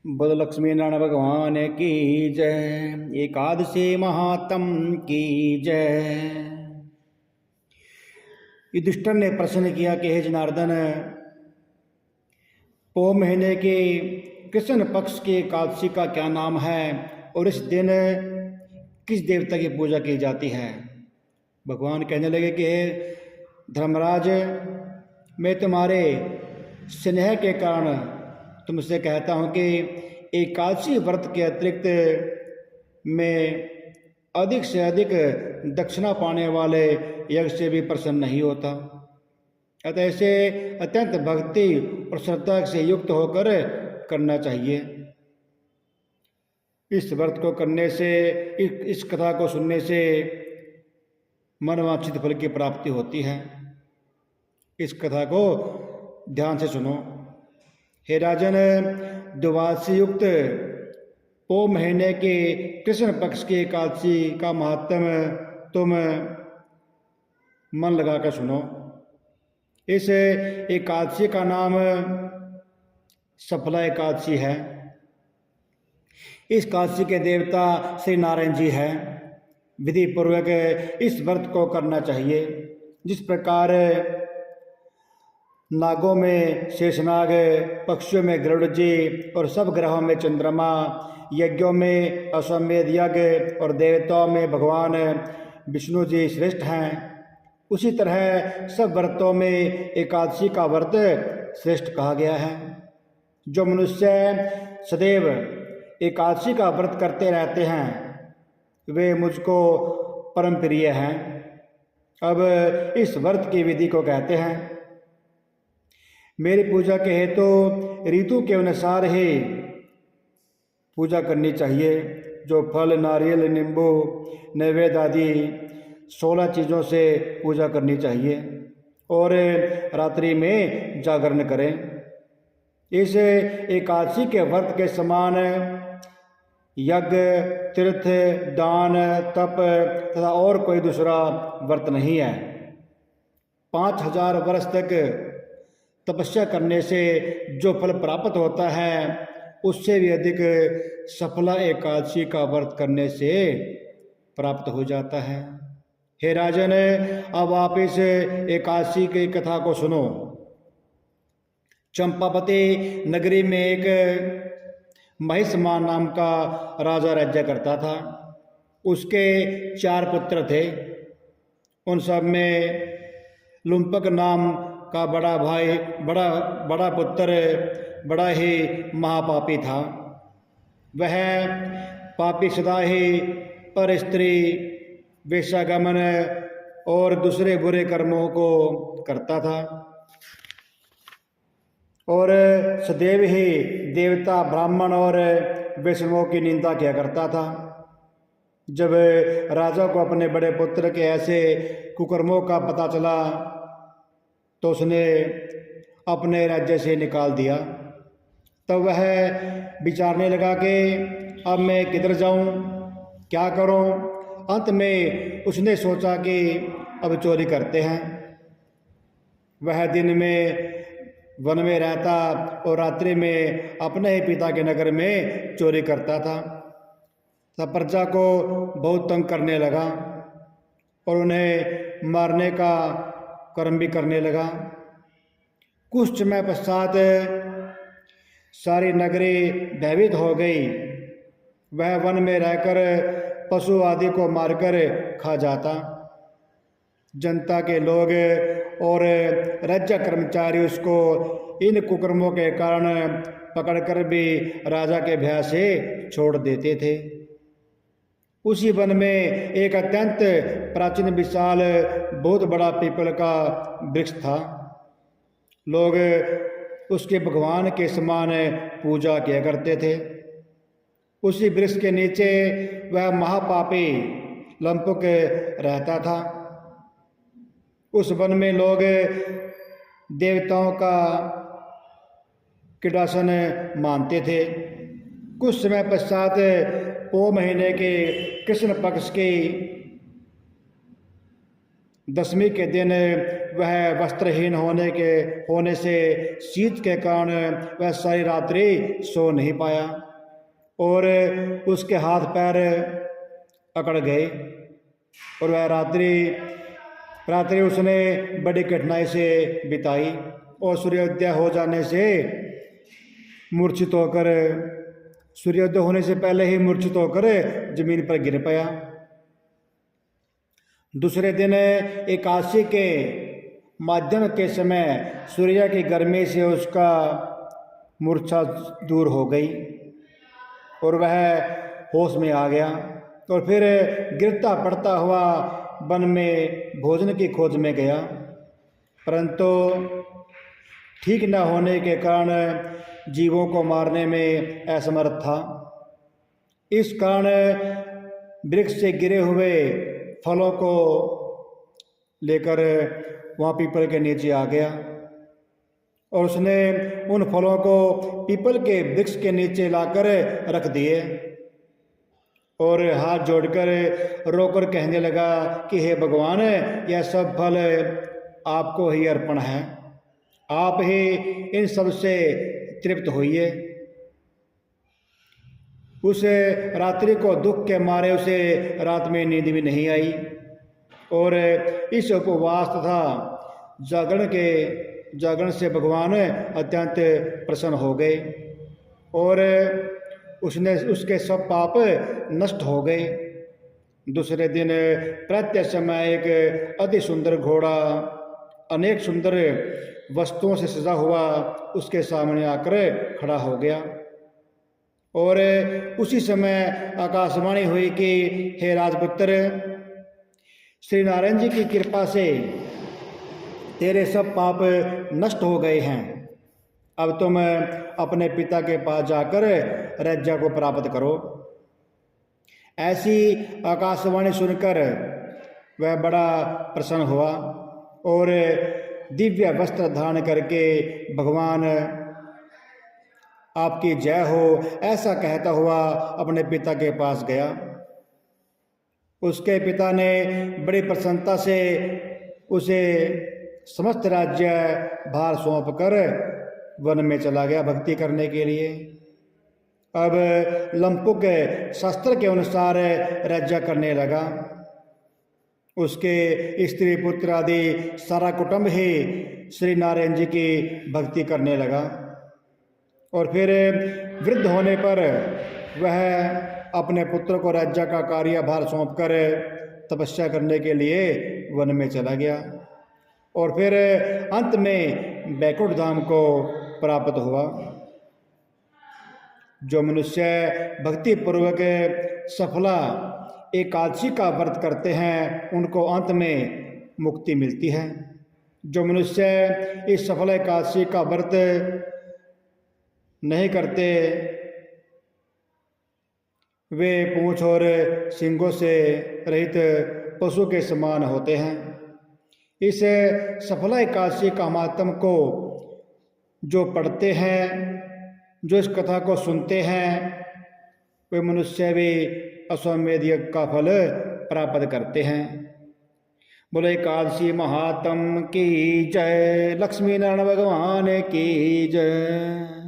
बोलो लक्ष्मी नारायण भगवान की जय। एकादशी महात्म की जय। युधिष्ठिर ने प्रश्न किया कि हे जनार्दन, पौ महीने के कृष्ण पक्ष के एकादशी का क्या नाम है और इस दिन किस देवता की पूजा की जाती है। भगवान कहने लगे कि हे धर्मराज, मैं तुम्हारे स्नेह के कारण तुमसे कहता हूँ कि एकादशी व्रत के अतिरिक्त मैं अधिक से अधिक दक्षिणा पाने वाले यज्ञ से भी प्रसन्न नहीं होता। अतः इसे अत्यंत भक्ति और श्रद्धा से युक्त होकर करना चाहिए। इस व्रत को करने से, इस कथा को सुनने से मनवांछित फल की प्राप्ति होती है। इस कथा को ध्यान से सुनो। हे राजन, द्वादशी युक्त पौ महीने के कृष्ण पक्ष की एकादशी का महात्म्य तुम मन लगाकर सुनो। इस एकादशी का नाम सफला एकादशी है। इस एकादशी के देवता श्री नारायण जी हैं। विधि पूर्वक इस व्रत को करना चाहिए। जिस प्रकार नागों में शेषनाग, पक्षियों में गरुड़ जी और सब ग्रहों में चंद्रमा, यज्ञों में अश्वमेध यज्ञ और देवताओं में भगवान विष्णु जी श्रेष्ठ हैं, उसी तरह सब व्रतों में एकादशी का व्रत श्रेष्ठ कहा गया है। जो मनुष्य सदैव एकादशी का व्रत करते रहते हैं वे मुझको परम प्रिय हैं। अब इस व्रत की विधि को कहते हैं। मेरी पूजा के हेतु ऋतु के अनुसार ही पूजा करनी चाहिए। जो फल, नारियल, नींबू, नैवेद्य आदि 16 चीज़ों से पूजा करनी चाहिए और रात्रि में जागरण करें। इस एकादशी के व्रत के समान यज्ञ, तीर्थ, दान, तप तथा और कोई दूसरा व्रत नहीं है। 5000 वर्ष तक तपस्या करने से जो फल प्राप्त होता है उससे भी अधिक सफला एकादशी का व्रत करने से प्राप्त हो जाता है। हे राजन, अब आप इस एकादशी की कथा को सुनो। चंपावती नगरी में एक महिषमान नाम का राजा राज्य करता था। उसके 4 पुत्र थे। उन सब में लुम्पक नाम का बड़ा भाई, बड़ा पुत्र बड़ा ही महापापी था। वह पापी सदा ही पर स्त्री, वेश्यागमन और दूसरे बुरे कर्मों को करता था और सदैव ही देवता, ब्राह्मण और वैष्णवों की निंदा किया करता था। जब राजा को अपने बड़े पुत्र के ऐसे कुकर्मों का पता चला तो उसने अपने राज्य से निकाल दिया। तब वह विचारने लगा कि अब मैं किधर जाऊं, क्या करूं। अंत में उसने सोचा कि अब चोरी करते हैं। वह दिन में वन में रहता और रात्रि में अपने ही पिता के नगर में चोरी करता था। तब प्रजा को बहुत तंग करने लगा और उन्हें मारने का कर्म भी करने लगा। कुछ समय पश्चात सारी नगरी भयभीत हो गई। वह वन में रहकर पशु आदि को मारकर खा जाता। जनता के लोग और राज्य कर्मचारी उसको इन कुकर्मों के कारण पकड़कर भी राजा के भय से छोड़ देते थे। उसी वन में एक अत्यंत प्राचीन विशाल बहुत बड़ा पीपल का वृक्ष था। लोग उसके भगवान के समान पूजा किया करते थे। उसी वृक्ष के नीचे वह महापापी लंपुक रहता था। उस वन में लोग देवताओं का कीटासन मानते थे। कुछ समय पश्चात पौ महीने के कृष्ण पक्ष की दसवीं के दिन वह वस्त्रहीन होने से शीत के कारण वह सारी रात्रि सो नहीं पाया और उसके हाथ पैर अकड़ गए और वह रात्रि उसने बड़ी कठिनाई से बिताई और सूर्योदय हो जाने से सूर्योदय होने से पहले ही मूर्छित होकर जमीन पर गिर पाया। दूसरे दिन एकादशी के माध्यम के समय सूर्य की गर्मी से उसका मूर्छा दूर हो गई और वह होश में आ गया और फिर गिरता पड़ता हुआ वन में भोजन की खोज में गया, परंतु ठीक न होने के कारण जीवों को मारने में असमर्थ था। इस कारण वृक्ष से गिरे हुए फलों को लेकर वहाँ पीपल के नीचे आ गया और उसने उन फलों को पीपल के वृक्ष के नीचे लाकर रख दिए और हाथ जोड़कर रोकर कहने लगा कि हे भगवान, यह सब फल आपको ही अर्पण है, आप ही इन सब से तृप्त होइए। उस रात्रि को दुख के मारे उसे रात में नींद भी नहीं आई और इस उपवास तथा जागरण से भगवान अत्यंत प्रसन्न हो गए और उसके सब पाप नष्ट हो गए। दूसरे दिन प्रत्यह समय एक अति सुंदर घोड़ा अनेक सुंदर वस्तुओं से सजा हुआ उसके सामने आकर खड़ा हो गया और उसी समय आकाशवाणी हुई कि हे राजपुत्र, श्री नारायण जी की कृपा से तेरे सब पाप नष्ट हो गए हैं, अब तुम अपने पिता के पास जाकर रज्जा को प्राप्त करो। ऐसी आकाशवाणी सुनकर वह बड़ा प्रसन्न हुआ और दिव्य वस्त्र धारण करके भगवान आपकी जय हो ऐसा कहता हुआ अपने पिता के पास गया। उसके पिता ने बड़ी प्रसन्नता से उसे समस्त राज्य भार सौंप कर वन में चला गया भक्ति करने के लिए। अब लंपुक शास्त्र के अनुसार रज्जा करने लगा। उसके स्त्री पुत्र आदि सारा कुटुंब ही श्री नारायण जी की भक्ति करने लगा और फिर वृद्ध होने पर वह अपने पुत्र को रज्जा का कार्यभार सौंपकर तपस्या करने के लिए वन में चला गया और फिर अंत में बैकुंठ धाम को प्राप्त हुआ। जो मनुष्य भक्ति पूर्वक सफला एकादशी का व्रत करते हैं उनको अंत में मुक्ति मिलती है। जो मनुष्य इस सफल एकादशी का व्रत नहीं करते वे पूंछ और सींगों से रहित पशु के समान होते हैं। इस सफल एकादशी का महात्म को जो पढ़ते हैं, जो इस कथा को सुनते हैं, वे मनुष्य भी अश्वमेध यज्ञ का फल प्राप्त करते हैं। बोले एकादशी महात्म की जय, लक्ष्मी नारायण भगवान की जय।